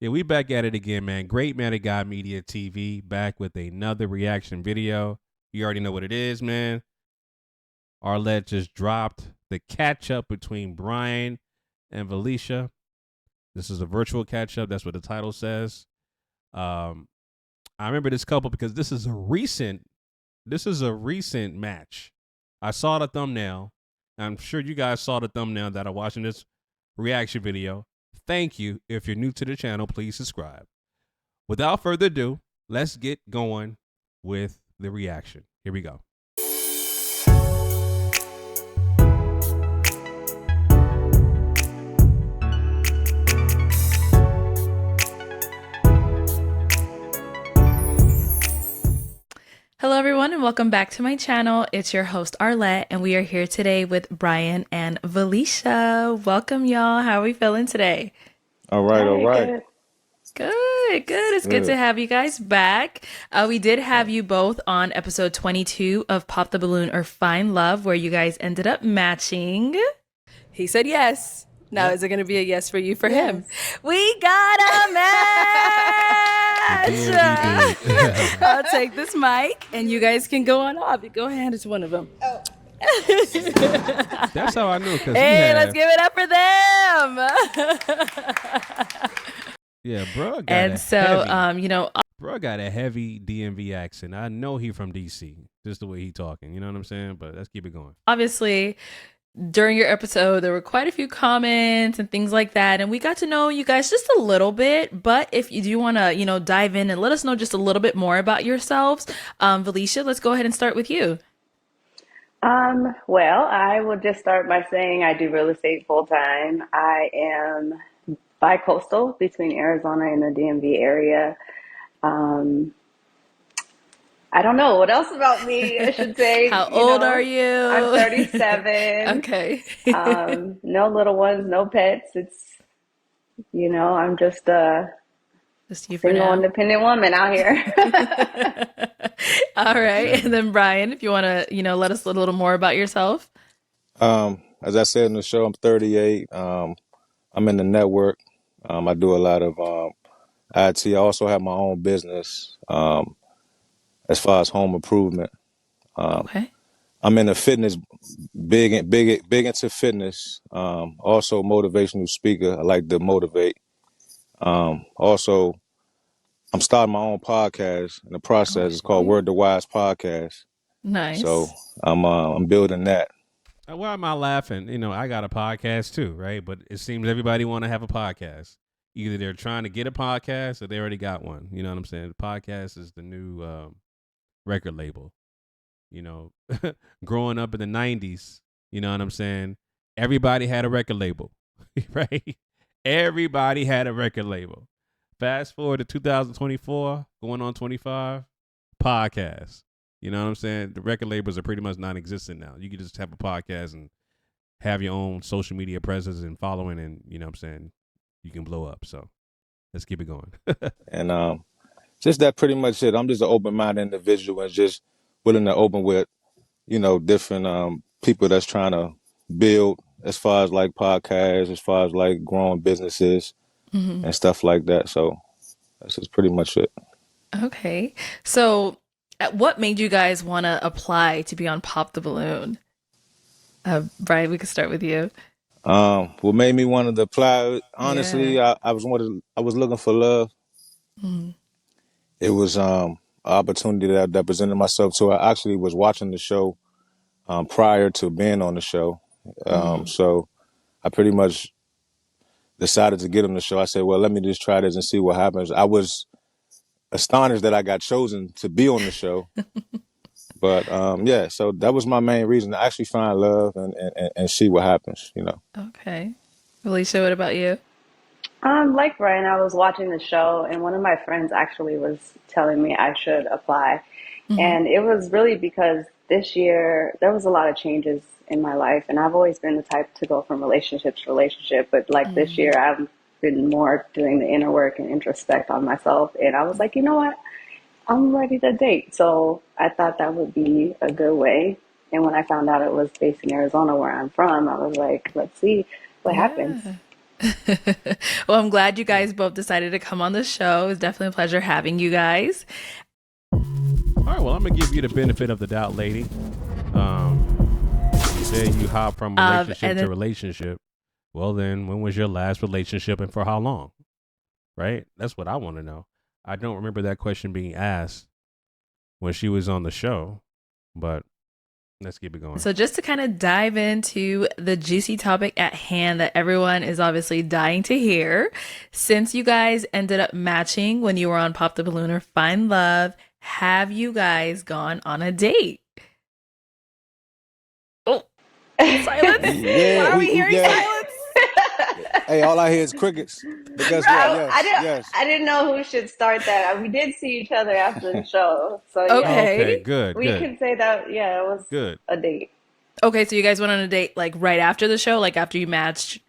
Yeah, we back at it again, man. Great Man of God Media TV back with another reaction video. You already know what it is, man. Arlette just dropped the catch up between Brian and Valeisha. This is a virtual catch up. That's what the title says. I remember this couple because this is a recent match. I saw the thumbnail. I'm sure you guys saw the thumbnail that are watching this reaction video. Thank you. If you're new to the channel, please subscribe. Without further ado, let's get going with the reaction. Here we go. Hello everyone and welcome back to my channel. It's your host Arlette and we are here today with Brian and Valeisha. Welcome y'all. How are we feeling today? All right. Good. It's good to have you guys back. We did have you both on episode 22 of Pop the Balloon or Find Love, where you guys ended up matching. He said yes. Now, is it going to be a yes for you for him? We got a match! I'll take this mic and you guys can go on off. Go hand it to one of them. Oh. That's how I knew. Hey, let's give it up for them. Yeah, bro. Bro got a heavy DMV accent. I know he from DC, just the way he talking. You know what I'm saying? But let's keep it going. Obviously, during your episode, there were quite a few comments and things like that, and we got to know you guys just a little bit. But if you do want to, dive in and let us know just a little bit more about yourselves, Valeisha, let's go ahead and start with you. Well, I will just start by saying I do real estate full time. I am bi-coastal between Arizona and the DMV area. I don't know what else about me I should say. How old are you? I'm 37. Okay. No little ones, no pets. It's, I'm just a single independent woman out here. All right. And then Brian, if you want to, let us a little more about yourself. As I said in the show, I'm 38. I'm in the network. I do a lot of IT. I also have my own business as far as home improvement. Okay. I'm in the fitness, big into fitness. Also motivational speaker. I like to motivate. Also, I'm starting my own podcast in the process. It's called Word to Wise Podcast. Nice. So I'm building that. Why am I laughing? I got a podcast too, right? But it seems everybody want to have a podcast. Either they're trying to get a podcast or they already got one. You know what I'm saying? The podcast is the new record label. Growing up in the 90s, you know what I'm saying? Everybody had a record label, right? Everybody had a record label. Fast forward to 2024, going on 25, podcast. You know what I'm saying? The record labels are pretty much non-existent now. You can just have a podcast and have your own social media presence and following, and you know what I'm saying, you can blow up. So let's keep it going. And just that pretty much it. I'm just an open-minded individual and just willing to open with, different people that's trying to build as far as like podcasts, as far as like growing businesses and stuff like that. So that's just pretty much it. Okay. So what made you guys want to apply to be on Pop the Balloon? Brian, we could start with you. What made me want to apply? Honestly, I was looking for love. It was an opportunity that presented myself to. I actually was watching the show prior to being on the show, so I pretty much decided to get on the show. I said, "Well, let me just try this and see what happens." I was astonished that I got chosen to be on the show. But so that was my main reason, to actually find love and see what happens, Okay. Valeisha, what about you? Like Brian, I was watching the show and one of my friends actually was telling me I should apply. And it was really because this year there was a lot of changes in my life, and I've always been the type to go from relationship to relationship. But like this year, I've been more doing the inner work and introspect on myself. And I was like, you know what? I'm ready to date. So I thought that would be a good way. And when I found out it was based in Arizona, where I'm from, I was like, let's see what happens. Well, I'm glad you guys both decided to come on the show. It was definitely a pleasure having you guys. All right, well, I'm gonna give you the benefit of the doubt, lady. You said you hop from relationship to relationship. Well, then, when was your last relationship and for how long? Right? That's what I want to know. I don't remember that question being asked when she was on the show, but let's keep it going. So just to kind of dive into the juicy topic at hand that everyone is obviously dying to hear, since you guys ended up matching when you were on Pop the Balloon or Find Love, have you guys gone on a date? Oh, silence. Yeah, Why are we hearing silence? Hey, all I hear is crickets. But guess Right. what? Yes. I didn't know who should start that. We did see each other after the show, so yeah, Okay. Good. we can say that. Yeah, it was Good. a date. Okay, so you guys went on a date like right after the show, like after you matched,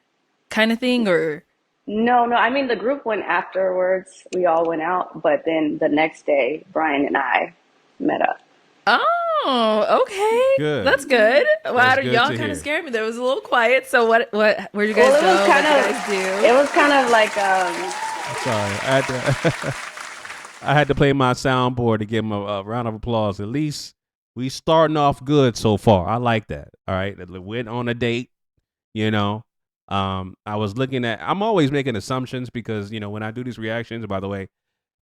kind of thing, or? No, I mean the group went afterwards. We all went out, but then the next day, Brian and I met up. Oh, okay. Good. That's good. Wow, good y'all to kind hear. of scared me. There was a little quiet. So where'd you guys Well, go? What did you guys do? it was kind of like Sorry, I had to play my soundboard to give him a round of applause. At least we starting off good so far. I like that. All right, went on a date. You know, I was looking at. I'm always making assumptions because when I do these reactions. By the way,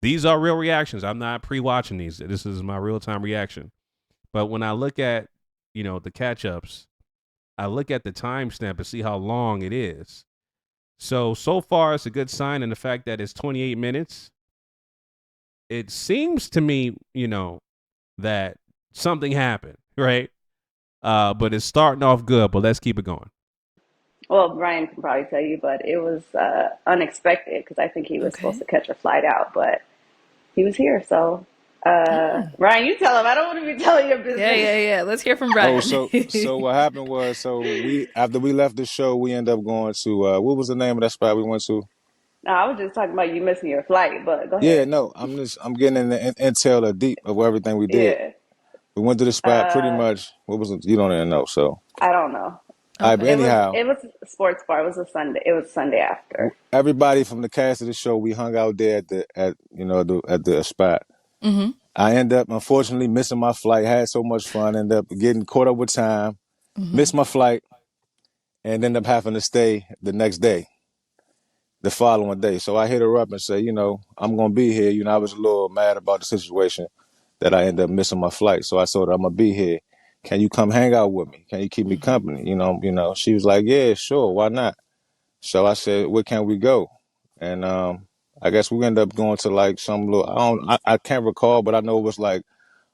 these are real reactions. I'm not pre-watching these. This is my real-time reaction. But when I look at the catch-ups, I look at the timestamp and see how long it is. So far, it's a good sign in the fact that it's 28 minutes. It seems to me, that something happened, right? But it's starting off good, but let's keep it going. well, Brian can probably tell you, but it was unexpected because I think he was supposed to catch a flight out, but he was here. So, Brian, you tell him. I don't want to be telling your business. Yeah. Let's hear from Brian. So what happened was, after we left the show, we ended up going to what was the name of that spot we went to? No, I was just talking about you missing your flight, but go ahead. Yeah, no, I'm getting in the intel of deep of everything we did. Yeah. We went to the spot pretty much. What was it? You don't even know, so I don't know. all right, but anyhow, it was a sports bar. It was a Sunday. It was Sunday after. everybody from the cast of the show, we hung out there at the spot. Mm-hmm. I ended up unfortunately missing my flight. Had so much fun. Ended up getting caught up with time. Mm-hmm. Missed my flight, and ended up having to stay the next day, the following day. So I hit her up and said, I'm gonna be here. I was a little mad about the situation that I ended up missing my flight. So I told her I'm gonna be here. Can you come hang out with me? Can you keep me company? She was like, yeah, sure, why not? So I said, where can we go? And I guess we ended up going to like some little, I can't recall, but I know it was like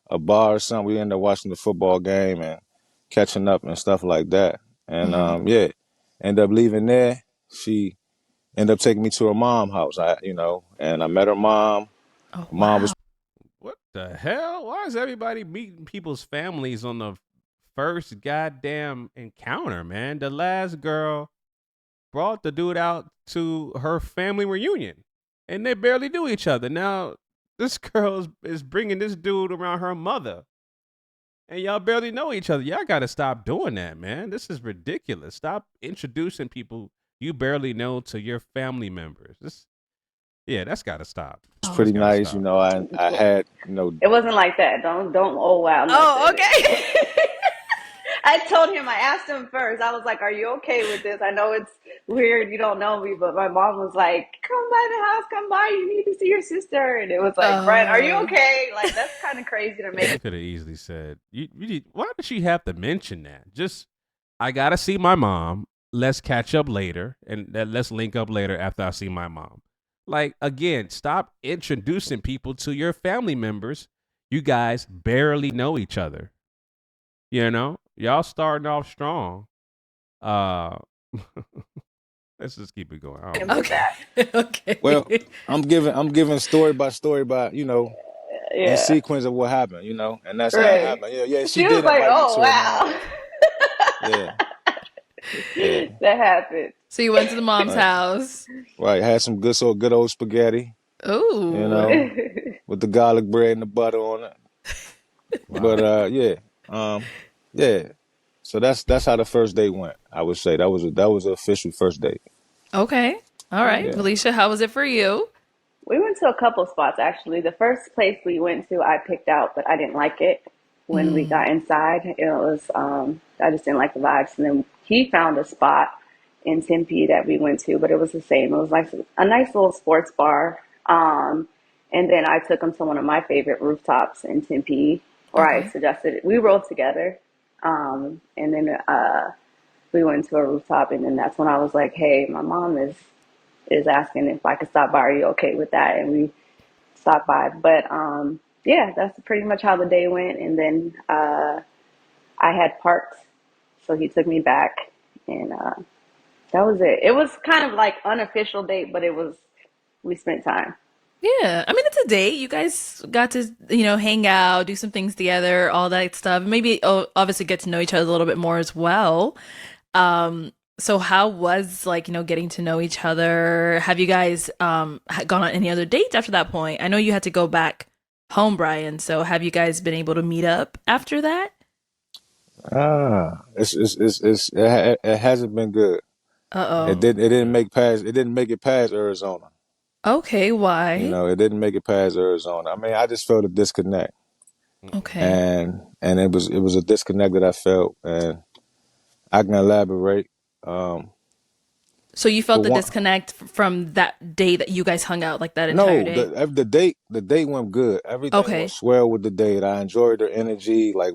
a bar or something. We ended up watching the football game and catching up and stuff like that. And ended up leaving there. She ended up taking me to her mom's house. And I met her mom. Oh, Mom was What the hell? Why is everybody meeting people's families on the first goddamn encounter, man? The last girl brought the dude out to her family reunion, and they barely knew each other. Now, this girl is bringing this dude around her mother, and y'all barely know each other. Y'all got to stop doing that, man. This is ridiculous. Stop introducing people you barely know to your family members. That's got to stop. pretty nice. I had, It wasn't like that. Don't. Oh wow. Oh, okay. I told him. I asked him first. I was like, "Are you okay with this? I know it's weird. You don't know me, but my mom was like, come by the house. Come by. You need to see your sister." And it was like, Brian, are you okay? Like that's kind of crazy to make. I could have easily said, why did she have to mention that? Just, I got to see my mom. Let's catch up later, and let's link up later after I see my mom. Like, again, stop introducing people to your family members. You guys barely know each other. Y'all starting off strong. Let's just keep it going. Okay. Well, I'm giving story by story by, in sequence of what happened, and that's how it happened. Yeah, she was did like, invite me "Oh to wow." Yeah. That happened. So you went to the mom's house. Right. Had some good old spaghetti. Ooh. With the garlic bread and the butter on it. Wow. But yeah. So that's how the first date went. I would say that was an official first date. Okay. All right. Yeah. Valeisha, how was it for you? We went to a couple spots actually. The first place we went to, I picked out, but I didn't like it. When we got inside, it was I just didn't like the vibes. And then he found a spot in Tempe that we went to, but it was the same. It was like a nice little sports bar. And then I took him to one of my favorite rooftops in Tempe, or I Okay. suggested it. We rode together, and then we went to a rooftop, and then that's when I was like, "Hey, my mom is asking if I could stop by. Are you okay with that?" And we stopped by. But yeah, that's pretty much how the day went. And then I had parks, so he took me back, and that was it. It was kind of like unofficial date, but we spent time. Yeah, I mean it's a date. You guys got to, hang out, do some things together, all that stuff. Maybe obviously get to know each other a little bit more as well. So how was like, getting to know each other? Have you guys gone on any other dates after that point? I know you had to go back home, Brian. So have you guys been able to meet up after that? It hasn't been good. Uh-oh. It didn't make it past Arizona. Okay, You why? know, it didn't make it past Arizona. I mean, I just felt a disconnect, Okay. and it was a disconnect that I felt, and I can elaborate. Um, So you for felt the one, disconnect from that day that you guys hung out, like that entire no, day? the date went good. Everything went Okay. swell with the date. I enjoyed their energy. Like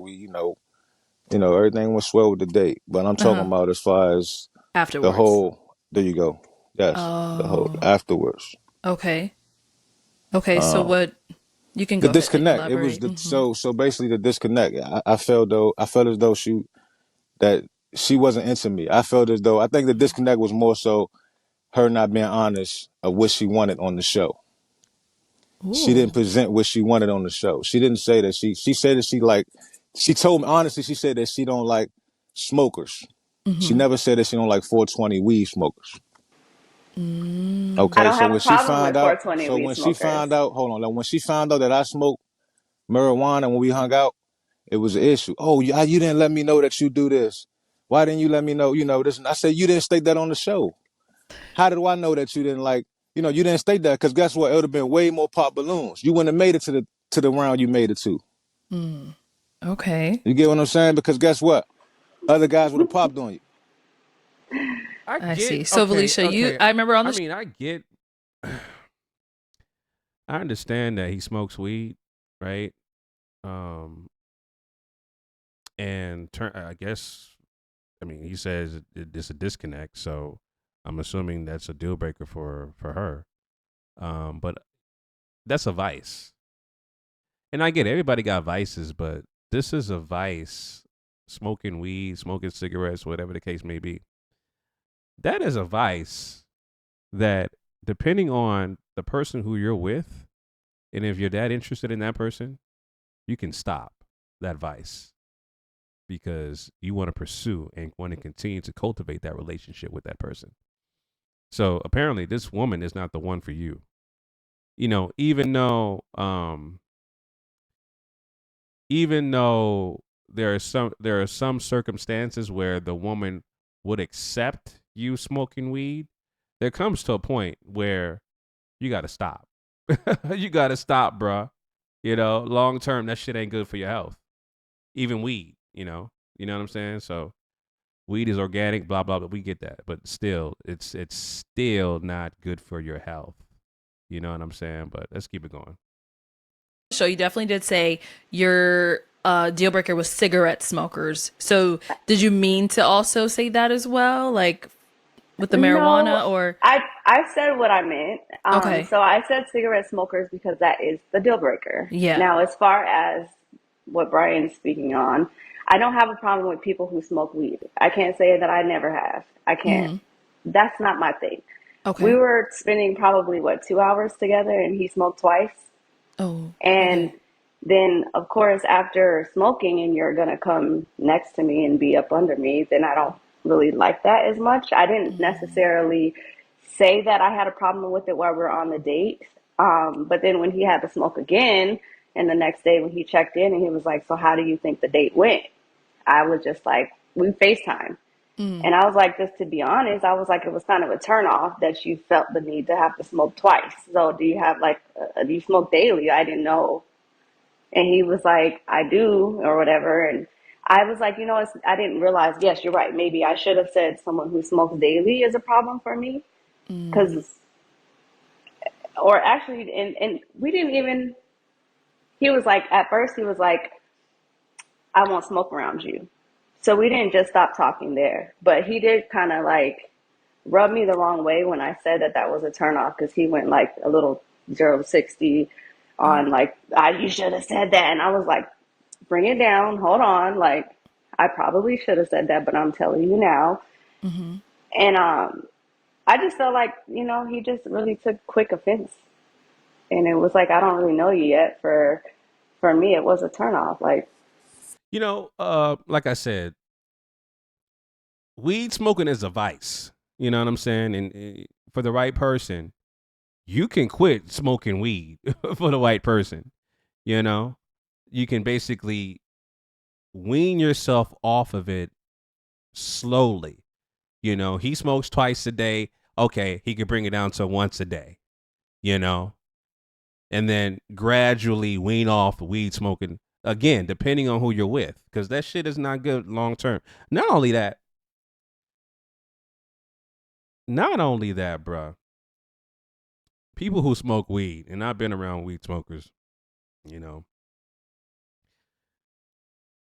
everything went swell with the date. But I'm talking Uh-huh. about as far as the Afterwards. whole. There you go. Yes, the whole Oh, afterwards. okay. Okay, so Um, what you can the go ahead and disconnect. It was elaborate. so basically the disconnect. I felt as though that she wasn't into me. I think the disconnect was more so her not being honest of what she wanted on the show. She didn't Ooh. present what she wanted on the show. She didn't say that she said that she told me honestly, she said that she don't like smokers. She Mm-hmm. never said that she don't like 420 weed smokers. I Okay, don't so have a problem with 420 weed when she smokers. found out, hold on, like when she found out that I smoked marijuana when we hung out, it was an issue. Oh, you didn't let me know that you do this. Why didn't you let me know, this? And I said, you didn't state that on the show. How did I know that you didn't you didn't state that? Because guess what? It would have been way more pop balloons. You wouldn't have made it to the round you made it to. Mm. Okay. You get what I'm saying? Because guess what? Other guys would have popped on you. I I get see. So okay, Valeisha, okay. I remember on I the mean, I get. I understand that he smokes weed, right? Um, and I guess I mean he says it's a disconnect, so I'm assuming that's a deal breaker for her. But that's a vice, and I get everybody got vices, but this is a vice. Smoking weed, smoking cigarettes, whatever the case may be, that is a vice that, depending on the person who you're with, and if you're that interested in that person, you can stop that vice because you want to pursue and want to continue to cultivate that relationship with that person. So apparently this woman is not the one for you. Even though there are some circumstances where the woman would accept you smoking weed, there comes to a point where you got to stop. You got to stop, bruh. Long term, that shit ain't good for your health. Even weed, you know what I'm saying? So weed is organic, blah blah blah. We get that, but still, it's still not good for your health. You know what I'm saying? But let's keep it going. show, you definitely did say your deal breaker was cigarette smokers. So did you mean to also say that as well, like with the No, marijuana or? I said what I meant. Okay. So I said cigarette smokers because that is the deal breaker. Yeah. Now, as far as what Brian's speaking on, I don't have a problem with people who smoke weed. I can't say that I never have. I can't. Mm-hmm. That's not my thing. We Okay. were spending probably what 2 hours together, and he smoked twice. Oh, And okay. then, of course, after smoking and you're going to come next to me and be up under me, then I don't really like that as much. I didn't necessarily say that I had a problem with it while we were on the date. But then when he had to smoke again, and the next day when he checked in and he was like, "So how do you think the date went?" I was just like, we FaceTime. And I was like, just to be honest, I was like, it was kind of a turnoff that you felt the need to have to smoke twice. So do you have like, do you smoke daily? I didn't know. And he was like, I do, or whatever. And I was like, I didn't realize, yes, you're right. Maybe I should have said someone who smokes daily is a problem for me. Because, or actually, and we didn't even, he was like, at first, he was like, I won't smoke around you. So we didn't just stop talking there. But he did kind of like rub me the wrong way when I said that was a turnoff, because he went like a little 0 to 60 on like, you should have said that. And I was like, bring it down. Hold on. Like, I probably should have said that, but I'm telling you now. And I just felt like, he just really took quick offense. And it was like, I don't really know you yet. For me, it was a turnoff. Like, like I said, weed smoking is a vice. You know what I'm saying? And for the right person, you can quit smoking weed for the right person. You can basically wean yourself off of it slowly. He smokes twice a day. Okay, he could bring it down to once a day, and then gradually wean off weed smoking again, depending on who you're with, because that shit is not good long term. Not only that, bruh, people who smoke weed, and I've been around weed smokers,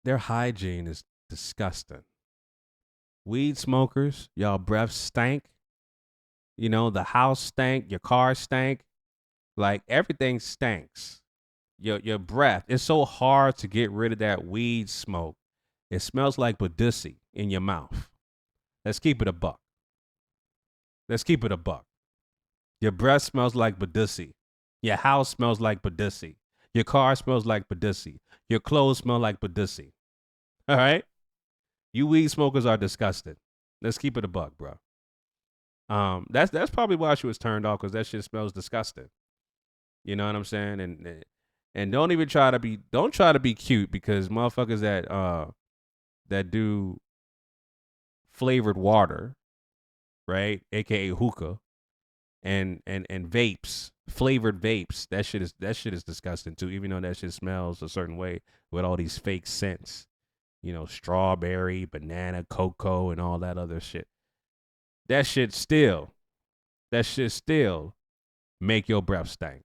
their hygiene is disgusting. Weed smokers, y'all breath stank. The house stank, your car stank, like everything stinks. Your breath. It's so hard to get rid of that weed smoke. It smells like Badusi in your mouth. Let's keep it a buck. Your breath smells like Badusi. Your house smells like Badusi. Your car smells like Badusi. Your clothes smell like Badusi. All right? You weed smokers are disgusting. Let's keep it a buck, bro. That's probably why she was turned off, because that shit smells disgusting. You know what I'm saying? And don't try to be cute, because motherfuckers that do flavored water, right? AKA hookah, and vapes, flavored vapes. That shit is disgusting too, even though that shit smells a certain way with all these fake scents. Strawberry, banana, cocoa, and all that other shit. That shit still make your breath stink.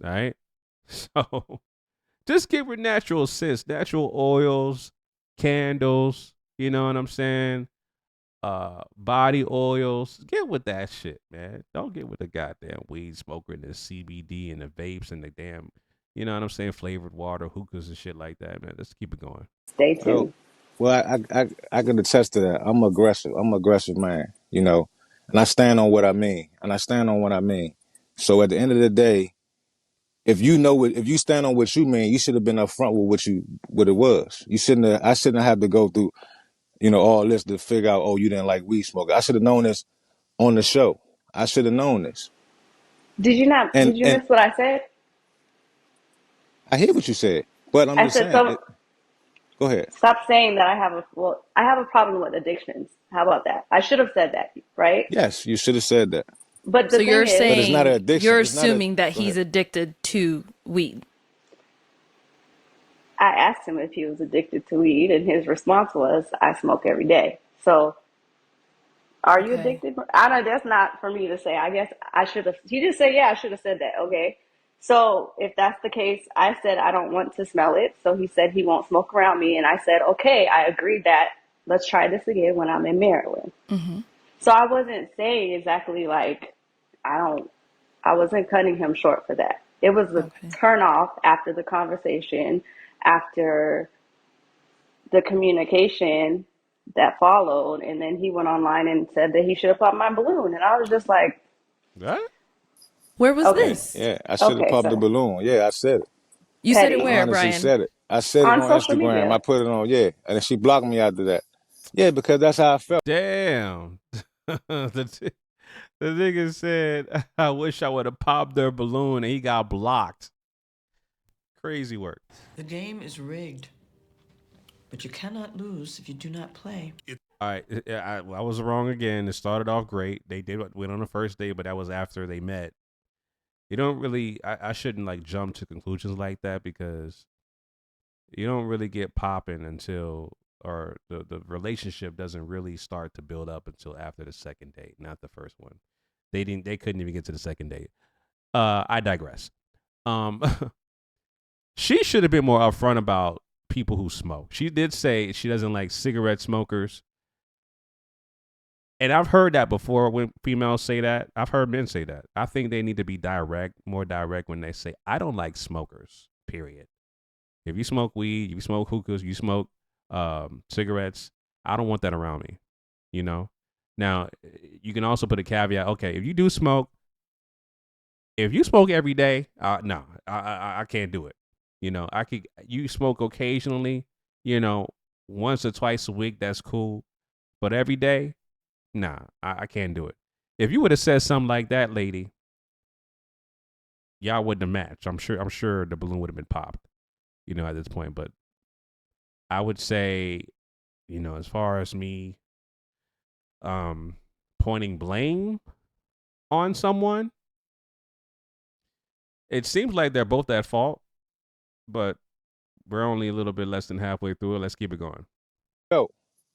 All right? So just get with natural scents, natural oils, candles, you know what I'm saying? Body oils. Get with that shit, man. Don't get with the goddamn weed smoker and the CBD and the vapes and the damn, you know what I'm saying, flavored water, hookahs and shit like that, man. Let's keep it going. stay Oh, tuned. well, I can attest to that. I'm aggressive. I'm an aggressive man, and I stand on what I mean. So at the end of the day, if you stand on what you mean, you should have been upfront with what it was. I shouldn't have to go through, all this to figure out, oh, you didn't like weed smoking. I should have known this on the show. I should have known this. Did you not? And Did you miss what I said? I hear what you said, but I'm I just said saying. so. Go ahead. Stop saying that I have a problem with addictions. How about that? I should have said that, right? Yes, you should have said that. But So the thing you're is, But it's not an saying addiction. you're It's not a. assuming that Go he's ahead. addicted to weed. I asked him if he was addicted to weed, and his response was, I smoke every day. So, are you Okay. addicted? I know that's not for me to say. I guess I should have. He just said, yeah, I should have said that. Okay. So, if that's the case, I said, I don't want to smell it. So, he said he won't smoke around me. And I said, okay, I agreed that. Let's try this again when I'm in Maryland. So, I wasn't saying exactly like, I wasn't cutting him short for that. It was a Okay. turn off after the conversation, after the communication that followed. And then he went online and said that he should have popped my balloon. And I was just like, What? Where was okay, Yeah, this? yeah. I should have okay, popped the so balloon. Yeah, I said it. You said it I petty where, honestly Brian? said it. I said it on on social Instagram. I media. put it on. Yeah, and then she blocked me after that. Yeah, because that's how I felt. Damn. the nigga said, I wish I would have popped their balloon, and he got blocked. Crazy work. The game is rigged, but you cannot lose if you do not play. All right, I was wrong again. It started off great. They went on the first date, but that was after they met. You don't really. I shouldn't like jump to conclusions like that because you don't really get popping until or the relationship doesn't really start to build up until after the second date, not the first one. They couldn't even get to the second date. I digress. Um she should have been more upfront about people who smoke. She did say she doesn't like cigarette smokers. And I've heard that before when females say that. I've heard men say that. I think they need to be more direct when they say, I don't like smokers, period. If you smoke weed, you smoke hookahs, you smoke cigarettes, I don't want that around me, you know? Now, you can also put a caveat. Okay, if you do smoke, if you smoke every day, no, I can't do it. You know, you smoke occasionally, you know, once or twice a week, that's cool. But every day, nah, I can't do it. If you would have said something like that, lady, y'all wouldn't have matched. I'm sure the balloon would have been popped, you know, at this point. But I would say, you know, as far as me pointing blame on someone, it seems like they're both at fault, but we're only a little bit less than halfway through it. Let's keep it going. Yo,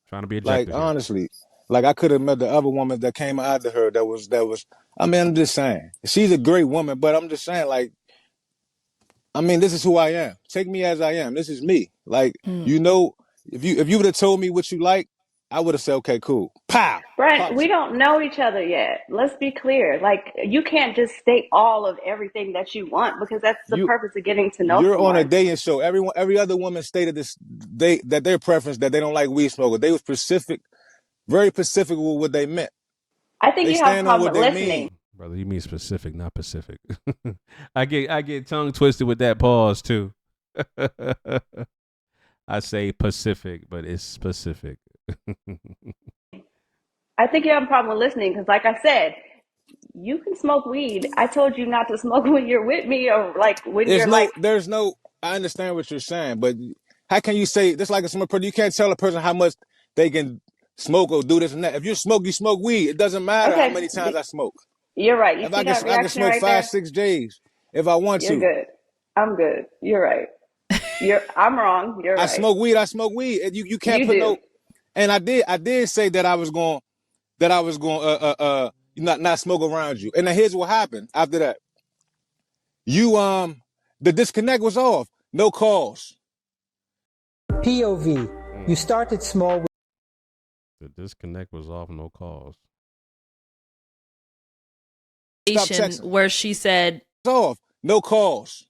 Trying to be like objective here. honestly, like I could have met the other woman that came after her. That was. I mean, I'm just saying, she's a great woman, but I'm just saying, like, I mean, this is who I am. Take me as I am. This is me. Like, you know, if you would have told me what you like, I would have said, okay, cool. Pow. Brent, Pops. we don't know each other yet. Let's be clear. Like, you can't just state all of everything that you want because that's the You purpose of getting to know you're on a someone. dating show. Every other woman stated this that their preference that they don't like weed smokers. They was specific, very specific with what they meant. I think They you have a stand on problem what with they listening. mean. Brother, you mean specific, not Pacific. I get tongue twisted with that pause too. I say Pacific, but it's specific. I think you have a problem with listening because, like I said, you can smoke weed. I told you not to smoke when you're with me or like when you're like, There's no. I understand what you're saying, but how can you say this like a smart person? You can't tell a person how much they can smoke or do this and that. If you smoke weed. It doesn't matter how okay, many times I smoke. you're right. You If see that I can reaction smoke right five, there? 6 J's if I want You're to. good. I'm good. You're right. I'm wrong. You're I right. smoke weed. I smoke weed. And you can't You put do. no. And I did say that I was going not smoke around you. And then here's what happened after that. You the disconnect was off. No calls. POV. You started small. The disconnect was off, no calls. Stop texting. Where she said, Off. No calls.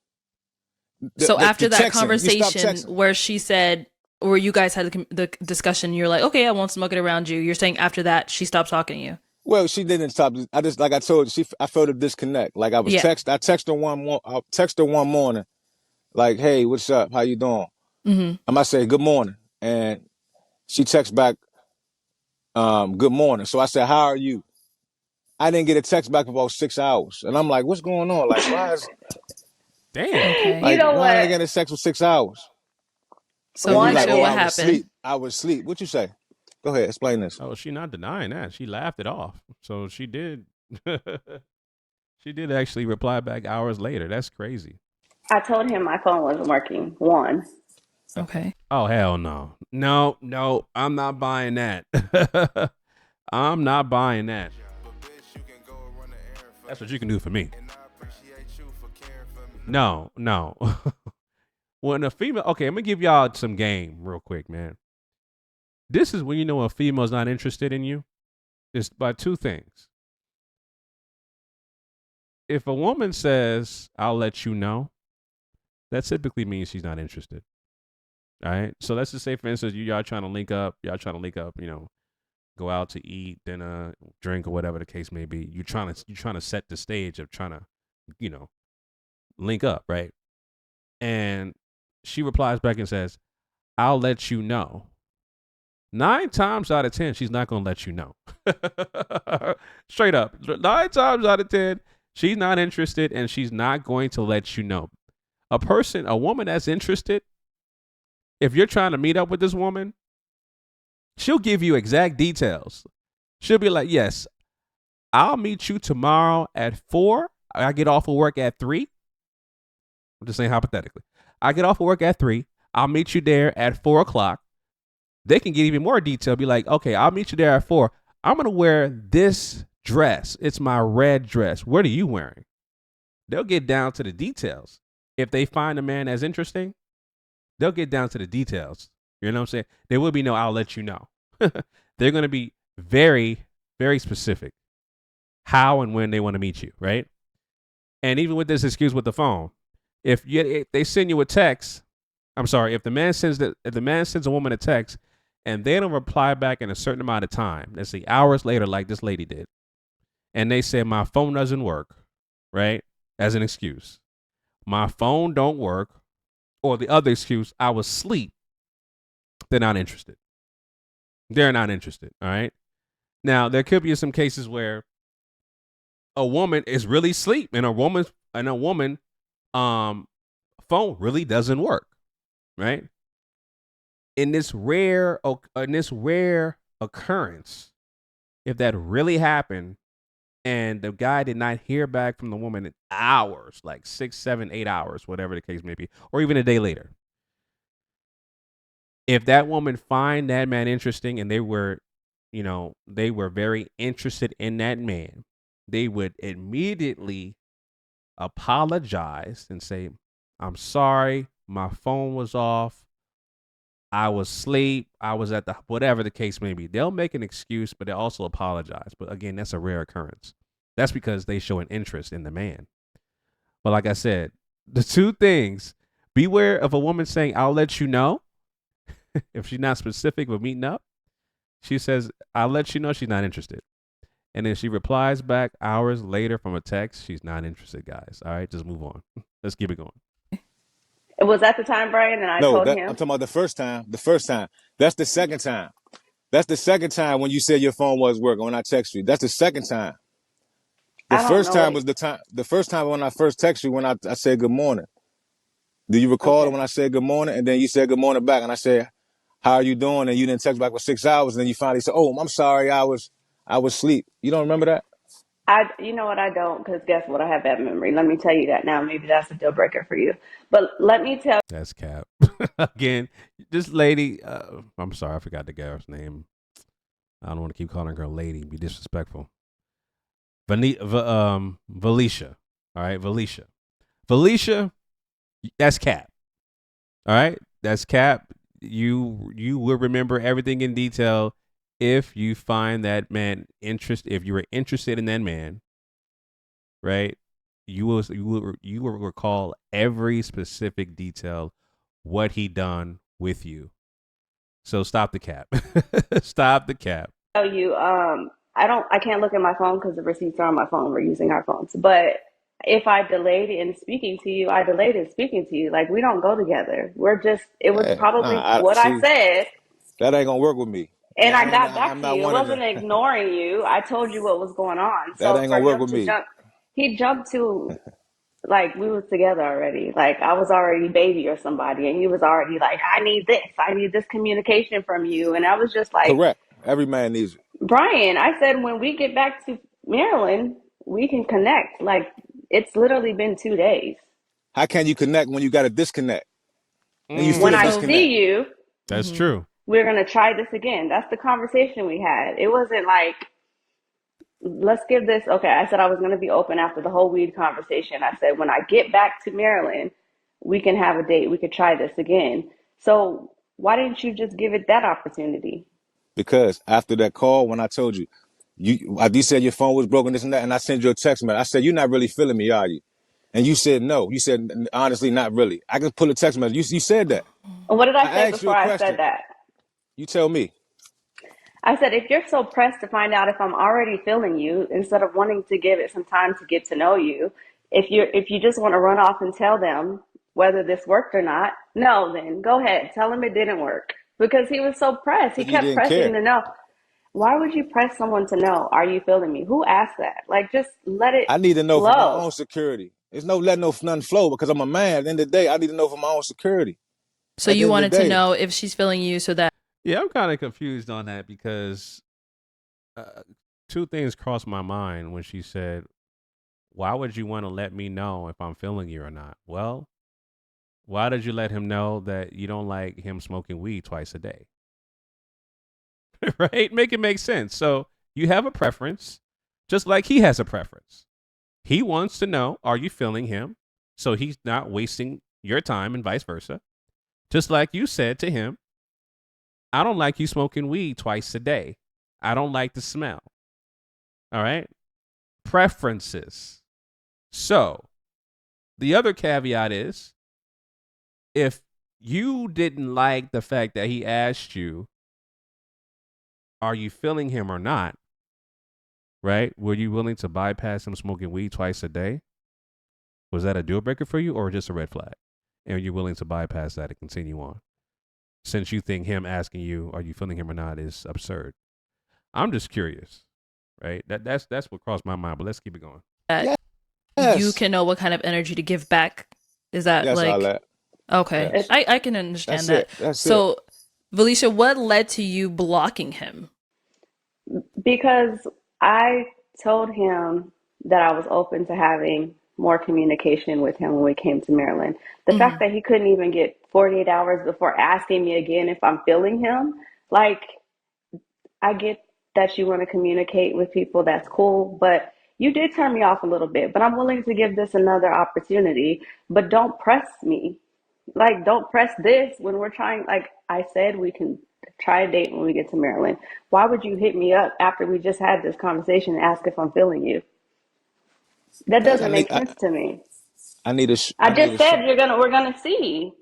so after that texting, conversation where she said, where you guys had the discussion, you're like, okay, I won't smoke it around you. You're saying after that, she stopped talking to you. Well, she didn't stop. I just, like I told you, I felt a disconnect. Like I was I texted her one morning, like, hey, what's up? How you doing? Mm-hmm. I might say good morning. And she texts back, good morning. So I said, how are you? I didn't get a text back for about 6 hours. And I'm like, what's going on? Like, why is damn? Okay. Like, you know why did I what? get a text for 6 hours? So Like, Nisha, what I happened? was asleep. I was asleep. What you say? Go ahead, explain this. Oh, she not denying that. She laughed it off. So she did. She did actually reply back hours later. That's crazy. I told him my phone wasn't working. One. Okay. Oh, hell no. No, I'm not buying that. I'm not buying that. That's what you can do for me. No. When a female, okay, I'm gonna give y'all some game real quick, man. This is when you know a female's not interested in you. It's by two things. If a woman says, I'll let you know, that typically means she's not interested. All right. So let's just say, for instance, y'all trying to link up, you know, go out to eat, dinner, drink, or whatever the case may be. You're trying to set the stage of trying to, you know, link up, right? And she replies back and says, I'll let you know. 9 times out of 10, she's not going to let you know. Straight up. 9 times out of 10, she's not interested and she's not going to let you know. A woman that's interested, if you're trying to meet up with this woman, She'll give you exact details. She'll be like, yes, I'll meet you tomorrow at 4. I get off of work at 3. I'm just saying hypothetically. I get off of work at 3. I'll meet you there at 4 o'clock. They can get even more detail. Be like, okay, I'll meet you there at 4. I'm going to wear this dress. It's my red dress. What are you wearing? They'll get down to the details. If they find a man as interesting, they'll get down to the details. You know what I'm saying? There will be no, I'll let you know. They're going to be very, very specific how and when they want to meet you, right? And even with this excuse with the phone, if they send you a text, if the man sends a woman a text and they don't reply back in a certain amount of time, let's see, hours later, like this lady did, and they say my phone doesn't work, right? As an excuse, my phone don't work, or the other excuse, I was asleep. They're not interested. They're not interested. All right. Now there could be some cases where a woman is really asleep and a woman phone really doesn't work, right? In this rare occurrence, if that really happened and the guy did not hear back from the woman in hours, like 6, 7, 8 hours, whatever the case may be, or even a day later, if that woman find that man interesting and they were very interested in that man, they would immediately apologize and say, I'm sorry, my phone was off. I was asleep. I was at whatever the case may be. They'll make an excuse, but they'll also apologize. But again, that's a rare occurrence. That's because they show an interest in the man. But like I said, the two things, beware of a woman saying, I'll let you know. If she's not specific with meeting up, she says, I'll let you know she's not interested. And then she replies back hours later from a text, she's not interested, guys. All right, just move on. Let's keep it going. Was that the time, Brian? And I told him? I'm talking about the first time. The first time. That's the second time. That's the second time when you said your phone was working when I text you. That's the second time. The first time was the time. The first time when I first texted you when I said good morning. Do you recall when I said good morning and then you said good morning back and I said, how are you doing? And you didn't text back for 6 hours and then you finally said, oh, I'm sorry, I was asleep. You don't remember that? You know what, I don't, because guess what? I have bad memory. Let me tell you that now. Maybe that's a deal breaker for you. But let me tell That's cap. Again, this lady, I'm sorry, I forgot the girl's name. I don't want to keep calling her lady, be disrespectful. Valeisha. All right, Valeisha. Valeisha, that's cap. All right, that's cap. You will remember everything in detail if you find that man if you were interested in that man, right? You will recall every specific detail, what he done with you. So stop the cap. Stop the cap. you, I can't look at my phone because the receipts are on my phone. We're using our phones. But if I delayed in speaking to you, I delayed in speaking to you. Like, we don't go together. It was probably what I said. That ain't gonna work with me. And I got back to you. It wasn't ignoring you. I told you what was going on. That So ain't for gonna work him with to me. he jumped to, like, we was together already. Like, I was already baby or somebody, and he was already like, I need this communication from you. And I was just like, correct. Every man needs it. Brian, I said, when we get back to Maryland, we can connect. Like, it's literally been 2 days. How can you connect when you got to disconnect? And you When still I disconnect. see you, That's true. we're going to try this again. That's the conversation we had. It wasn't like, let's give this. Okay, I said I was going to be open after the whole weed conversation. I said, when I get back to Maryland, we can have a date. We could try this again. So why didn't you just give it that opportunity? Because after that call, when I told you, you said your phone was broken, this and that, and I sent you a text message. I said, you're not really feeling me, are you? And you said no. You said, honestly, not really. I can pull a text message. You said that. What did I say before I said that? You tell me. I said, if you're so pressed to find out if I'm already feeling you, instead of wanting to give it some time to get to know you, if you just want to run off and tell them whether this worked or not, no, then go ahead. Tell him it didn't work. Because he was so pressed. He kept pressing to know. Why would you press someone to know, are you feeling me? Who asked that? Like, just let it I need to know flow. for my own security. There's no letting nothing flow because I'm a man. At the end of the day, I need to know for my own security. So you wanted to know if she's feeling you so that Yeah, I'm kind of confused on that because two things crossed my mind when she said, why would you want to let me know if I'm feeling you or not? Well, why did you let him know that you don't like him smoking weed twice a day? Right? Make it make sense. So you have a preference, just like he has a preference. He wants to know, are you feeling him? So he's not wasting your time and vice versa. Just like you said to him, I don't like you smoking weed twice a day. I don't like the smell. All right? Preferences. So the other caveat is, if you didn't like the fact that he asked you, are you feeling him or not? Right? Were you willing to bypass him smoking weed twice a day? Was that a deal breaker for you or just a red flag? And are you willing to bypass that and continue on? Since you think him asking you, are you feeling him or not, is absurd. I'm just curious, right? That's what crossed my mind, but let's keep it going. That you can know what kind of energy to give back. Is that Yes, like... all that. Okay. Yes. I can understand That's that. it. That's so, it. Valeisha, what led to you blocking him? Because I told him that I was open to having more communication with him when we came to Maryland. The fact that he couldn't even get 48 hours before asking me again if I'm feeling him, like, I get that you want to communicate with people, that's cool, but you did turn me off a little bit. But I'm willing to give this another opportunity, but don't press me. Like, don't press this when we're trying. Like I said, we can try a date when we get to Maryland. Why would you hit me up after we just had this conversation and ask if I'm feeling you? That Because doesn't make sense to me. I need a. I I need just a. said we're gonna see.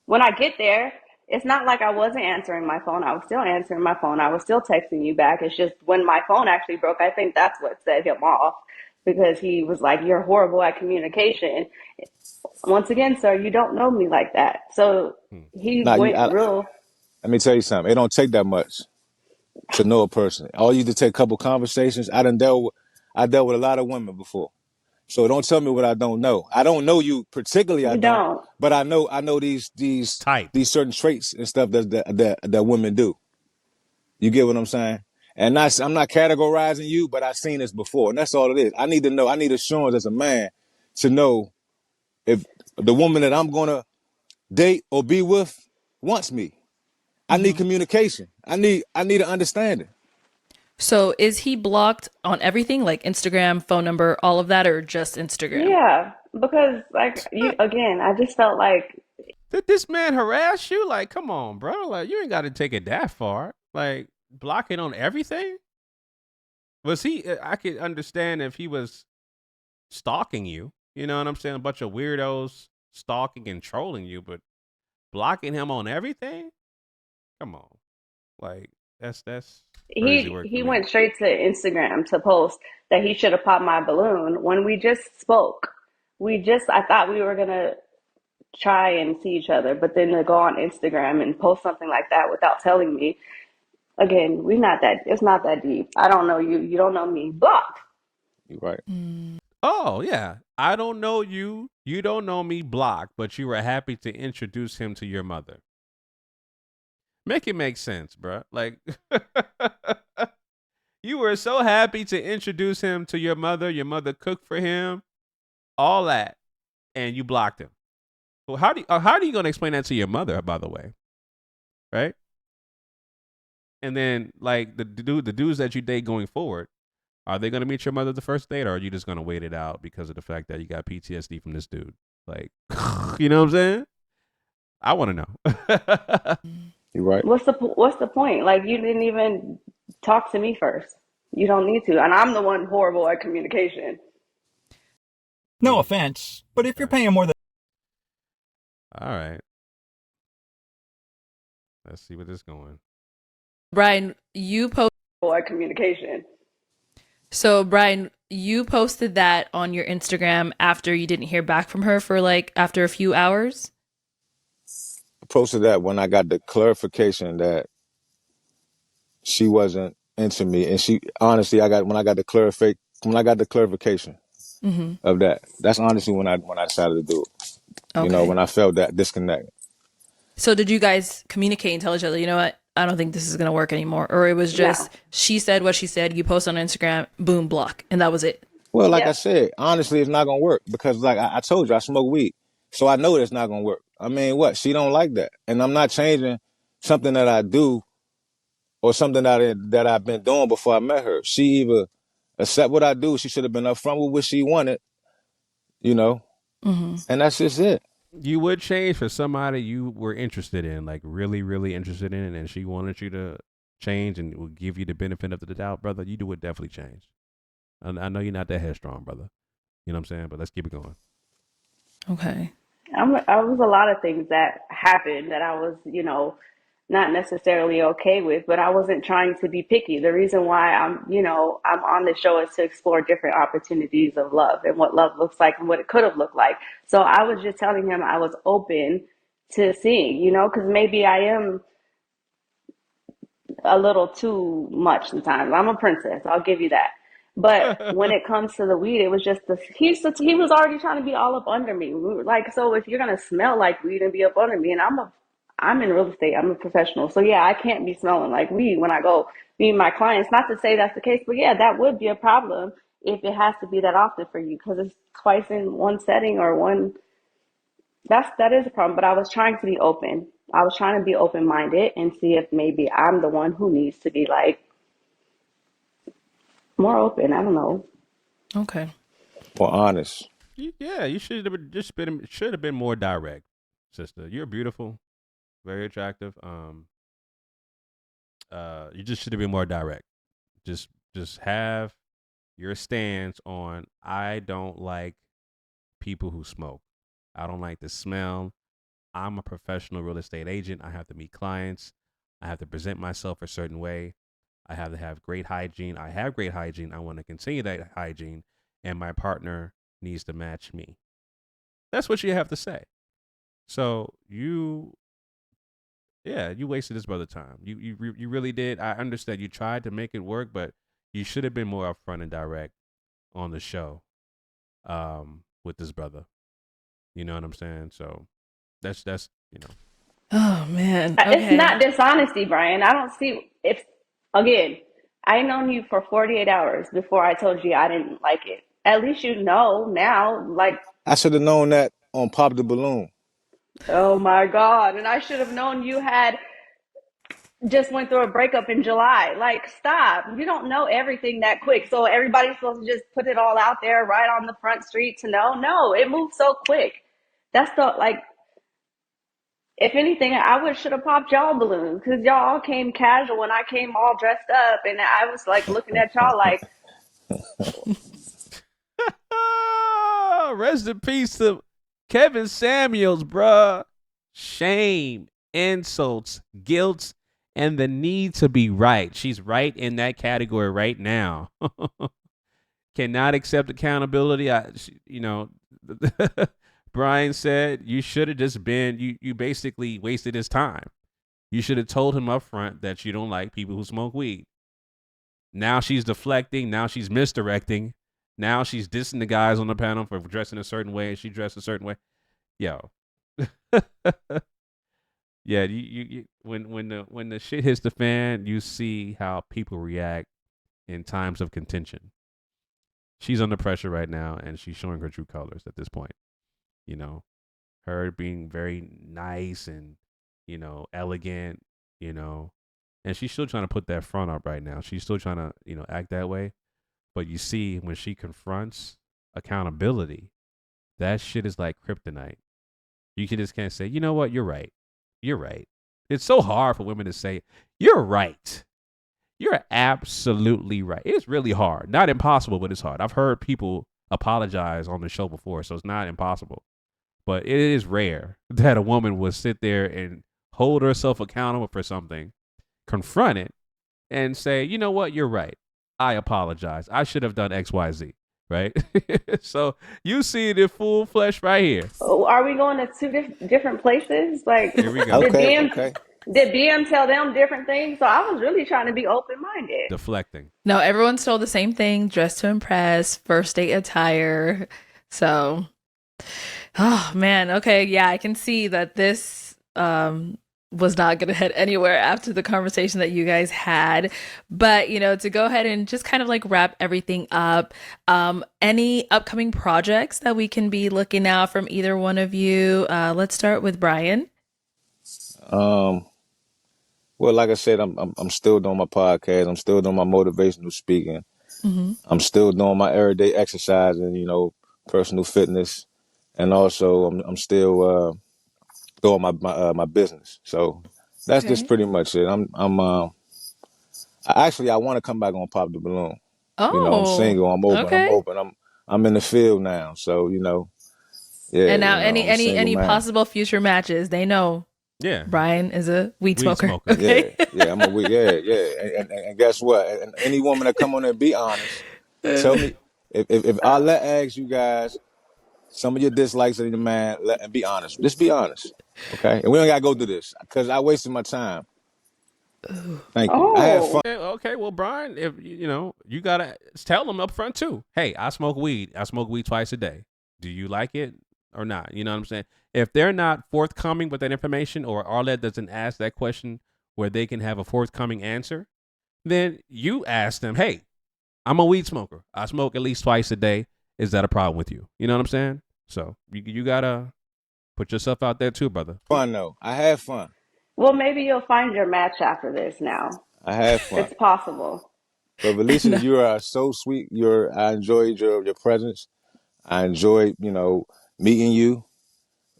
When I get there, it's not like I wasn't answering my phone. I was still answering my phone. I was still texting you back. It's just when my phone actually broke, I think that's what set him off, because he was like, "You're horrible at communication." Once again, sir, you don't know me like that. So he Nah, went real. let me tell you something. It don't take that much to know a person. All you need to take a couple conversations. I dealt with a lot of women before. So don't tell me what I don't know. I don't know you particularly. I You don't, don't. but I know these Type. certain traits and stuff that women do. You get what I'm saying? And I'm not categorizing you, but I've seen this before, and that's all it is. I need to know. I need assurance as a man to know if the woman that I'm gonna date or be with wants me. I need communication. I need an understanding. So, is he blocked on everything, like Instagram, phone number, all of that, or just Instagram? Yeah, because like you again, I just felt like Did this man harass you? Like, come on, bro. Like, you ain't got to take it that far. Like, blocking on everything? Was he, I could understand if he was stalking you. You know what I'm saying? A bunch of weirdos stalking and trolling you, but blocking him on everything? Come on. Like, that's crazy work to he me. went straight to Instagram to post that he should have popped my balloon when we just spoke. I thought we were gonna try and see each other, but then to go on Instagram and post something like that without telling me, again, it's not that deep. I don't know you, you don't know me. Blocked. You're right. Oh, yeah. I don't know you. You don't know me, block, but you were happy to introduce him to your mother. Make it make sense, bro. Like, you were so happy to introduce him to your mother. Your mother cooked for him, all that, and you blocked him. Well, how are you gonna explain that to your mother? By the way, right? And then, like, the dudes that you date going forward, are they gonna meet your mother the first date, or are you just gonna wait it out because of the fact that you got PTSD from this dude? Like, you know what I'm saying? I want to know. You're right. What's the point? Like, you didn't even talk to me first. You don't need to, and I'm the one horrible at communication. No offense, but if you're paying more than... All right. Let's see where this is going. Brian, you post. Horrible at communication. So, Brian, you posted that on your Instagram after you didn't hear back from her for like after a few hours? I posted that when I got the clarification that she wasn't into me, and she honestly, when I got the clarification of that. That's honestly when I decided to do it. Okay. When I felt that disconnect. So, did you guys communicate and tell each other, you know what? I don't think this is gonna work anymore, or it was just No. she said what she said, you post on Instagram, boom, block, and that was it. Well, like I Yep. said, honestly, it's not gonna work because, like I told you, I smoke weed, so I know it's not gonna work. I mean, what? She don't like that, and I'm not changing something that I do or something that I've been doing before I met her. She either accept what I do. She should have been upfront with what she wanted, you know, and that's just it. You would change for somebody you were interested in, like really, really interested in, and she wanted you to change and would give you the benefit of the doubt, brother. You would definitely change. I know you're not that headstrong, brother. You know what I'm saying? But let's keep it going. Okay. I was a lot of things that happened that I was, not necessarily okay with, but I wasn't trying to be picky. The reason why I'm on the show is to explore different opportunities of love and what love looks like and what it could have looked like. So I was just telling him I was open to seeing, because maybe I am a little too much sometimes. I'm a princess, I'll give you that. But when it comes to the weed, it was just he was already trying to be all up under me. We were like, so if you're gonna smell like weed and be up under me, and I'm in real estate, I'm a professional, so yeah, I can't be smelling like weed when I go meet my clients. Not to say that's the case, but yeah, that would be a problem if it has to be that often for you because it's twice in one setting or one. That is a problem. But I was trying to be open. I was trying to be open minded and see if maybe I'm the one who needs to be like more open. I don't know. Okay. Or honest. Yeah, you should have been more direct, sister. You're beautiful, very attractive. You just should have been more direct. Just have your stance on I don't like people who smoke. I don't like the smell. I'm a professional real estate agent. I have to meet clients. I have to present myself a certain way. I have to have great hygiene. I have great hygiene. I want to continue that hygiene, and my partner needs to match me. That's what you have to say. So you wasted this brother time. You really did. I understand you tried to make it work, but you should have been more upfront and direct on the show, with this brother. You know what I'm saying? So that's Oh man. Okay. It's not dishonesty, Brian. I don't see if again. I known you for 48 hours before I told you I didn't like it. At least you know now, like, I should have known that on Pop the Balloon. oh my God. And I should have known you had just went through a breakup in July. Like, stop. You don't know everything that quick. So everybody's supposed to just put it all out there right on the front street to know. No, it moves so quick. That's the, like, if anything, I would should have popped y'all balloons because y'all came casual and I came all dressed up. And I was like looking at y'all like, rest in peace to Kevin Samuels, bruh. Shame, insults, guilt, and the need to be right. She's right in that category right now. Cannot accept accountability. Brian said you should have just been, you basically wasted his time. You should have told him up front that you don't like people who smoke weed. Now she's deflecting. Now she's misdirecting. Now she's dissing the guys on the panel for dressing a certain way and she dressed a certain way. Yo. Yeah, you when the shit hits the fan, you see how people react in times of contention. She's under pressure right now and she's showing her true colors at this point. Her being very nice and, elegant, and she's still trying to put that front up right now. She's still trying to, act that way. But you see, when she confronts accountability, that shit is like kryptonite. You just can't say, you know what, you're right. You're right. It's so hard for women to say, you're right. You're absolutely right. It's really hard. Not impossible, but it's hard. I've heard people apologize on the show before, so it's not impossible. But it is rare that a woman will sit there and hold herself accountable for something, confront it, and say, you know what, you're right. I apologize. I should have done X, Y, Z. Right? So you see it in full flesh right here. oh, are we going to two different places? Like, Here we go. did Okay. BM tell them different things? So I was really trying to be open-minded. Deflecting. No, everyone's told the same thing, dress to impress, first date attire. So, oh man. Okay. Yeah. I can see that this was not going to head anywhere after the conversation that you guys had. But, to go ahead and just kind of like wrap everything up, any upcoming projects that we can be looking out from either one of you? Let's start with Brian. Well, like I said, I'm still doing my podcast. I'm still doing my motivational speaking. Mm-hmm. I'm still doing my everyday exercise and personal fitness, and also I'm still doing my business. So that's just pretty much it. I want to come back on Pop the Balloon. I'm Oh, single. I'm open. okay. I'm in the field now. So yeah. And now I'm a single any man. possible future matches, they know Yeah. Brian is a weed smoker. smoker. Okay. Yeah. I'm a weed. Yeah. And guess what? And any woman that come on there, be honest. Tell me if I let ask you guys some of your dislikes of the man, and be honest. Just be honest, okay? And we don't gotta go through this because I wasted my time. Thank you. I had fun. Okay, well, Brian, if you gotta tell them up front too. Hey, I smoke weed. I smoke weed twice a day. Do you like it or not? You know what I'm saying? If they're not forthcoming with that information, or Arlette doesn't ask that question where they can have a forthcoming answer, then you ask them, hey, I'm a weed smoker. I smoke at least twice a day. Is that a problem with you? You know what I'm saying? So you gotta put yourself out there too, brother. Fun though. I had fun. Well, maybe you'll find your match after this now. I had fun. It's possible. But Valeisha, you are so sweet. I enjoyed your presence. I enjoyed, meeting you,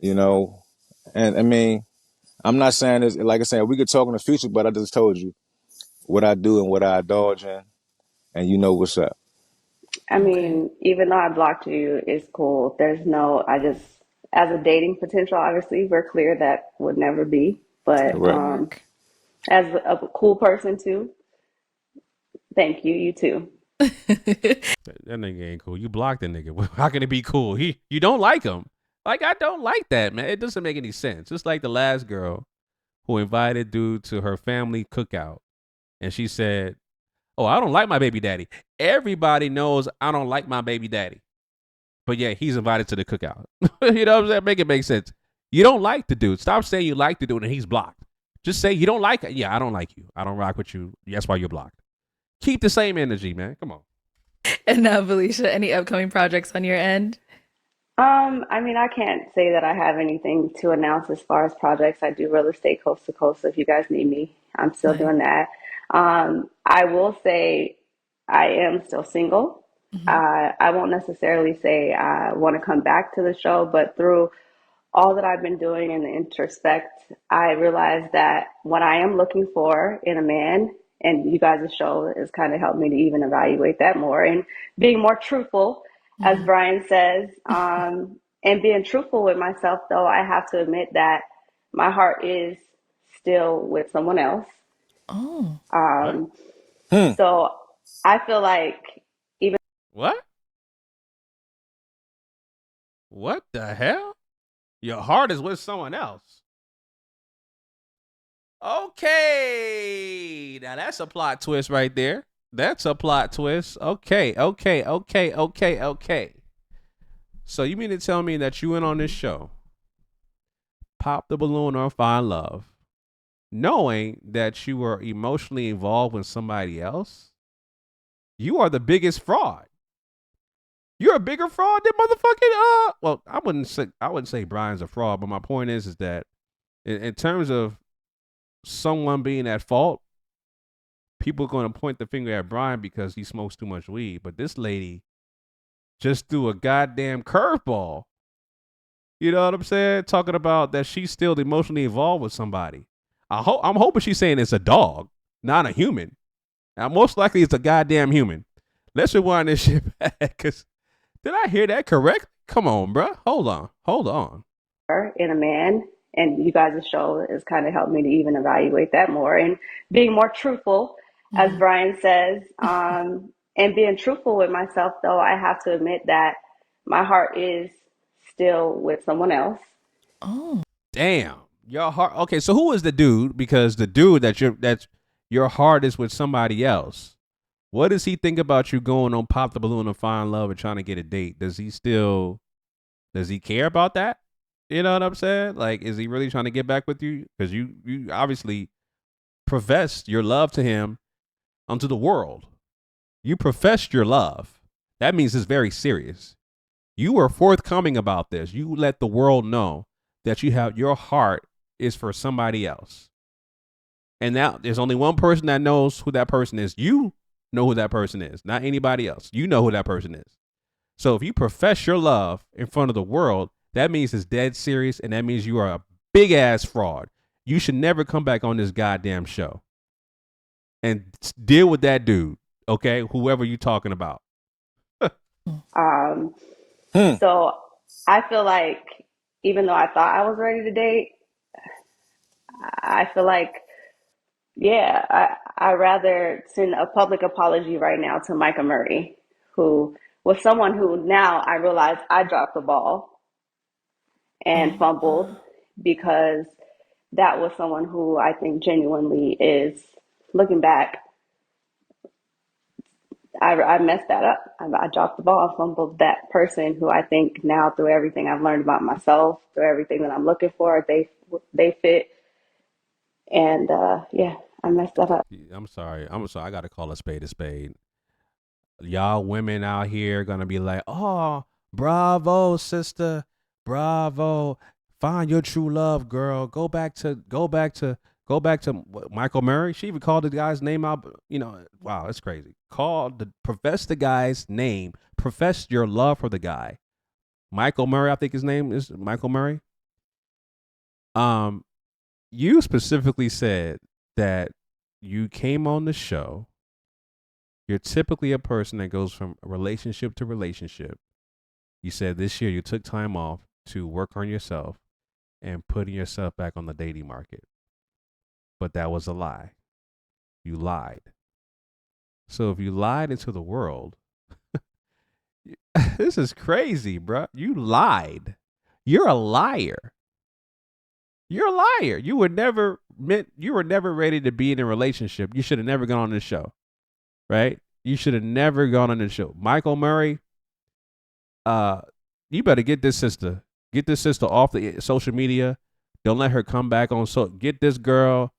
and I mean, I'm not saying this, like I said, we could talk in the future, but I just told you what I do and what I indulge in, and you know what's up. I mean, even though I blocked you, it's cool. As a dating potential, obviously, we're clear that would never be. But Correct. as a cool person too, thank you. You too. That nigga ain't cool. You blocked the nigga. How can it be cool? You don't like him. Like, I don't like that, man. It doesn't make any sense. Just like the last girl who invited dude to her family cookout, and she said, "Oh, I don't like my baby daddy." Everybody knows I don't like my baby daddy, but yeah, he's invited to the cookout. You know what I'm saying? Make it make sense. You don't like the dude. Stop saying you like the dude and he's blocked. Just say you don't like it. Yeah, I don't like you. I don't rock with you. That's why you're blocked. Keep the same energy, man. Come on. And now, Valeisha, any upcoming projects on your end? I mean, I can't say that I have anything to announce as far as projects. I do real estate coast to coast. So if you guys need me, I'm still doing that. I will say I am still single. Mm-hmm. I won't necessarily say I want to come back to the show, but through all that I've been doing in the introspect, I realized that what I am looking for in a man, and you guys' show has kind of helped me to even evaluate that more and being more truthful, as Brian says, and being truthful with myself, though I have to admit that my heart is still with someone else. Oh. So I feel like even What? What the hell? Your heart is with someone else. Okay. Now that's a plot twist right there. That's a plot twist. Okay. So you mean to tell me that you went on this show, Pop the Balloon or Find Love, knowing that you were emotionally involved with somebody else? You are the biggest fraud. You're a bigger fraud than motherfucking well, I wouldn't say Brian's a fraud, but my point is that in terms of someone being at fault, people are going to point the finger at Brian because he smokes too much weed. But this lady just threw a goddamn curveball. You know what I'm saying? Talking about that she's still emotionally involved with somebody. I'm hoping she's saying it's a dog, not a human. Now, most likely it's a goddamn human. Let's rewind this shit back, because did I hear that correctly? Come on, bro. Hold on. in a man, and you guys' show has kind of helped me to even evaluate that more and being more truthful, as Brian says, and being truthful with myself, though I have to admit that my heart is still with someone else. Oh. Damn. Your heart. Okay, so who is the dude? Because the dude that's your heart is with somebody else. What does he think about you going on Pop the Balloon and Find Love and trying to get a date? Does he care about that? You know what I'm saying? Like, is he really trying to get back with you? Because you obviously professed your love to him unto the world. You professed your love. That means it's very serious. You were forthcoming about this. You let the world know that your heart is for somebody else. And now there's only one person that knows who that person is. You know who that person is, not anybody else. You know who that person is. So if you profess your love in front of the world, that means it's dead serious, and that means you are a big ass fraud. You should never come back on this goddamn show and deal with that dude, okay? Whoever you talking about. So I feel like even though I thought I was ready to date, I feel like, yeah, I rather send a public apology right now to Micah Murray, who was someone who now I realize I dropped the ball and fumbled, because that was someone who I think genuinely is, looking back, I messed that up. I dropped the ball, fumbled that person who I think now, through everything I've learned about myself, through everything that I'm looking for, they fit. And yeah, I messed that up. I'm sorry. I got to call a spade a spade. Y'all women out here going to be like, oh, bravo, sister. Bravo. Find your true love, girl. Go back to Michael Murray. She even called the guy's name out. You know, wow, it's crazy. Profess the guy's name. Profess your love for the guy. Michael Murray, I think his name is Michael Murray. You specifically said that you came on the show. You're typically a person that goes from relationship to relationship. You said this year you took time off to work on yourself and putting yourself back on the dating market. But that was a lie. You lied. So if you lied into the world, this is crazy, bro. You lied. You're a liar. You're a liar. You were never ready to be in a relationship. You should have never gone on this show. Right? You should have never gone on this show. Michael Murray, you better get this sister off the social media. Don't let her come back on. So get this girl,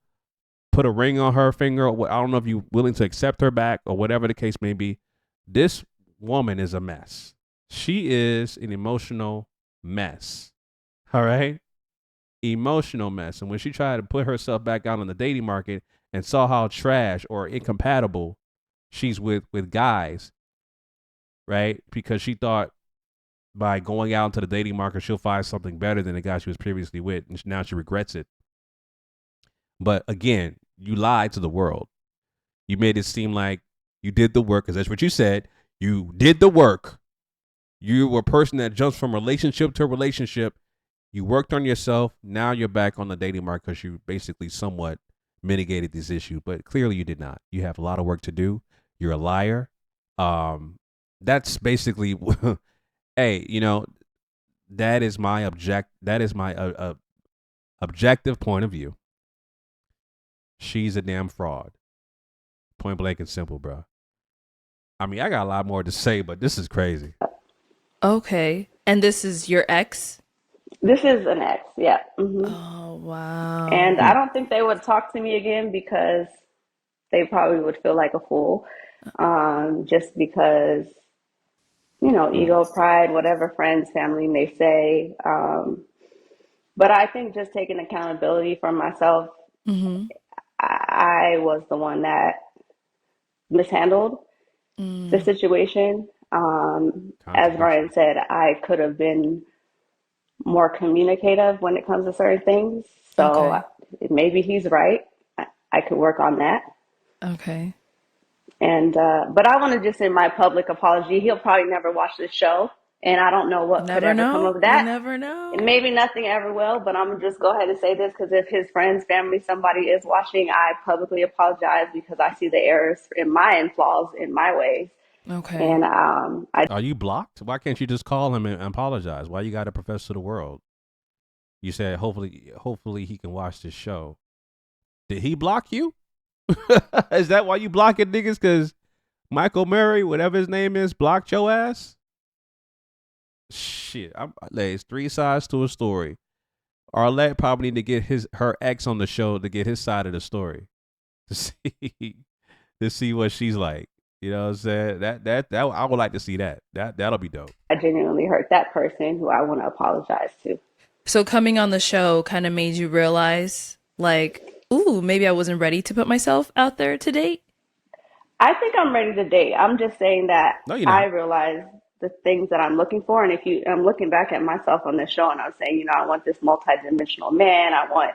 put a ring on her finger. I don't know if you're willing to accept her back or whatever the case may be. This woman is a mess. She is an emotional mess. All right? Emotional mess. And when she tried to put herself back out on the dating market and saw how trash or incompatible she's with guys, right? Because she thought by going out into the dating market, she'll find something better than the guy she was previously with. And now she regrets it. But again, you lied to the world. You made it seem like you did the work, because that's what you said. You did the work. You were a person that jumps from relationship to relationship. You worked on yourself. Now you're back on the dating market because you basically somewhat mitigated this issue. But clearly you did not. You have a lot of work to do. You're a liar. That's basically, hey, you know, that is my objective point of view. She's a damn fraud. Point blank and simple, bro. I mean, I got a lot more to say, but this is crazy. Okay. And this is your ex? This is an ex, yeah. Oh, wow. And I don't think they would talk to me again, because they probably would feel like a fool, just because, you know, ego, pride, whatever friends, family may say. But I think just taking accountability for myself, I was the one that mishandled the situation. As Brian said, I could have been more communicative when it comes to certain things. So maybe he's right. I could work on that. Okay. And but I want to just send my public apology. He'll probably never watch this show, and I don't know what could ever come of that. You never know. And maybe nothing ever will, but I'm gonna just go ahead and say this, because if his friends, family, somebody is watching, I publicly apologize, because I see the errors in and flaws in my ways. Okay. And Are you blocked? Why can't you just call him and apologize? Why you got to profess to the world? You said hopefully he can watch this show. Did he block you? Is that why you blocking niggas? Because Michael Murray, whatever his name is, blocked your ass? shit. There's three sides to a story. Arlette probably need to get her ex on the show to get his side of the story to see what she's like. You know what I'm saying? That I would like to see that. That'll be dope. I genuinely hurt that person who I want to apologize to. So coming on the show kind of made you realize, like, ooh, maybe I wasn't ready to put myself out there to date. I think I'm ready to date. I'm just saying that No, you're not. I realize the things that I'm looking for. And I'm looking back at myself on this show and I'm saying, I want this multidimensional man. I want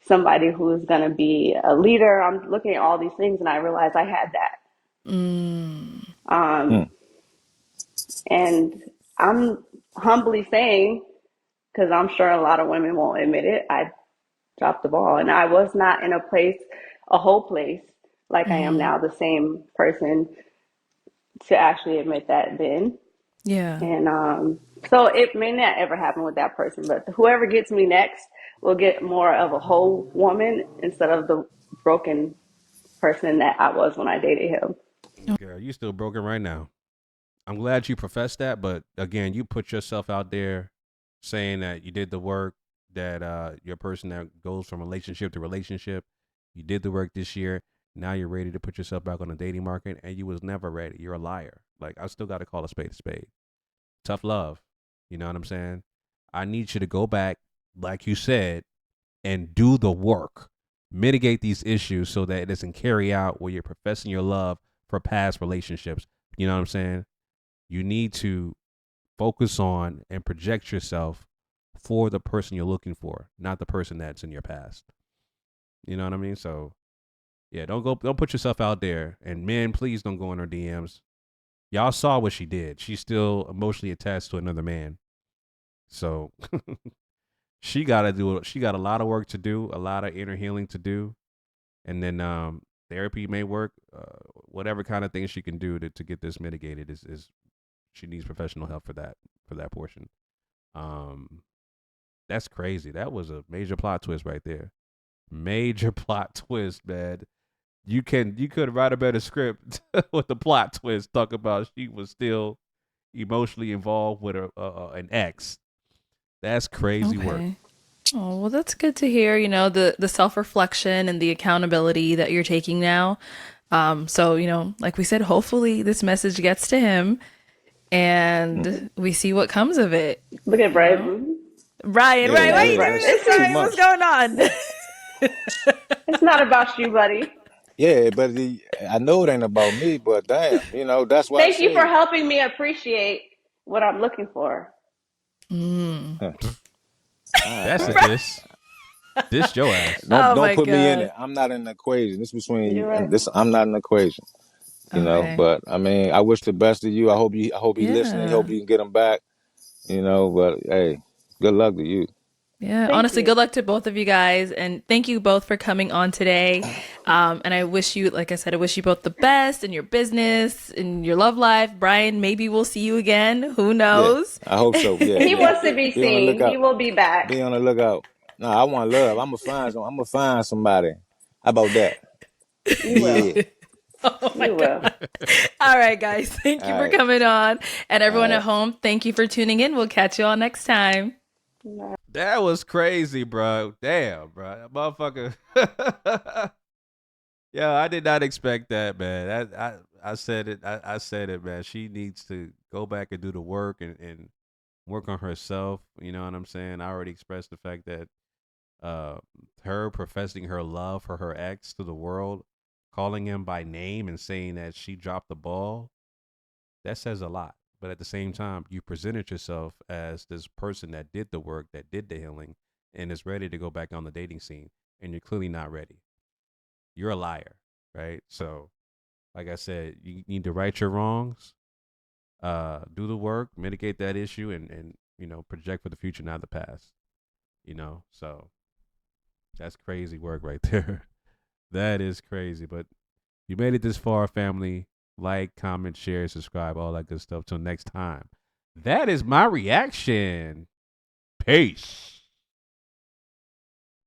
somebody who's going to be a leader. I'm looking at all these things and I realize I had that. And I'm humbly saying, because I'm sure a lot of women won't admit it, I dropped the ball and I was not in a whole place like I am now, the same person to actually admit that then. Yeah. And so it may not ever happen with that person, but whoever gets me next will get more of a whole woman instead of the broken person that I was when I dated him. Girl, you still broken right now. I'm glad you professed that, but again, you put yourself out there saying that you did the work, that you're a person that goes from relationship to relationship. You did the work this year. Now you're ready to put yourself back on the dating market, and you was never ready. You're a liar. Like, I still got to call a spade a spade. Tough love. You know what I'm saying? I need you to go back, like you said, and do the work. Mitigate these issues so that it doesn't carry out where you're professing your love for past relationships. You know what I'm saying? You need to focus on and project yourself for the person you're looking for, not the person that's in your past. You know what I mean? So, yeah, don't put yourself out there. And men, please don't go in her DMs. Y'all saw what she did. She's still emotionally attached to another man. So she got a lot of work to do, a lot of inner healing to do. And then therapy may work. Whatever kind of things she can do to get this mitigated is she needs professional help for that portion. That's crazy. That was a major plot twist right there. Major plot twist, man. You could write a better script with the plot twist. Talk about she was still emotionally involved with an ex. That's crazy work. Oh, well, that's good to hear. The self-reflection and the accountability that you're taking now. So, like we said, hopefully this message gets to him and we see what comes of it. Look at Brian. Ryan, why are you doing this, Ryan? What's going on? It's not about you, buddy. Yeah, but I know it ain't about me, but damn, that's why. Thank you for helping me appreciate what I'm looking for. That's this your ass. Don't put me in it. I'm not in the equation. This between you and this. I'm not in the equation. You know, but I mean, I wish the best of you. I hope you listening. Hope you can get them back. But hey, good luck to you. Yeah, honestly, good luck to both of you guys. And thank you both for coming on today. And I wish you, like I said, I wish you both the best in your business, in your love life. Brian, maybe we'll see you again. Who knows? Yeah, I hope so. Yeah, he wants to be seen. He will be back. Be on the lookout. No, I want love. I'm gonna find somebody. How about that? You will. Oh my God. All right, guys. Thank you for coming on. And everyone at home, thank you for tuning in. We'll catch you all next time. That was crazy, bro. Damn, bro. That motherfucker. Yeah, I did not expect that, man. I said it. I said it, man. She needs to go back and do the work and work on herself. You know what I'm saying? I already expressed the fact that her professing her love for her ex to the world, calling him by name and saying that she dropped the ball, that says a lot. But at the same time, you presented yourself as this person that did the work, that did the healing, and is ready to go back on the dating scene. And you're clearly not ready. You're a liar, right? So, like I said, you need to right your wrongs, do the work, mitigate that issue, and project for the future, not the past. So that's crazy work right there. That is crazy. But you made it this far, family. Like, comment, share, subscribe, all that good stuff. Till next time. That is my reaction. Peace.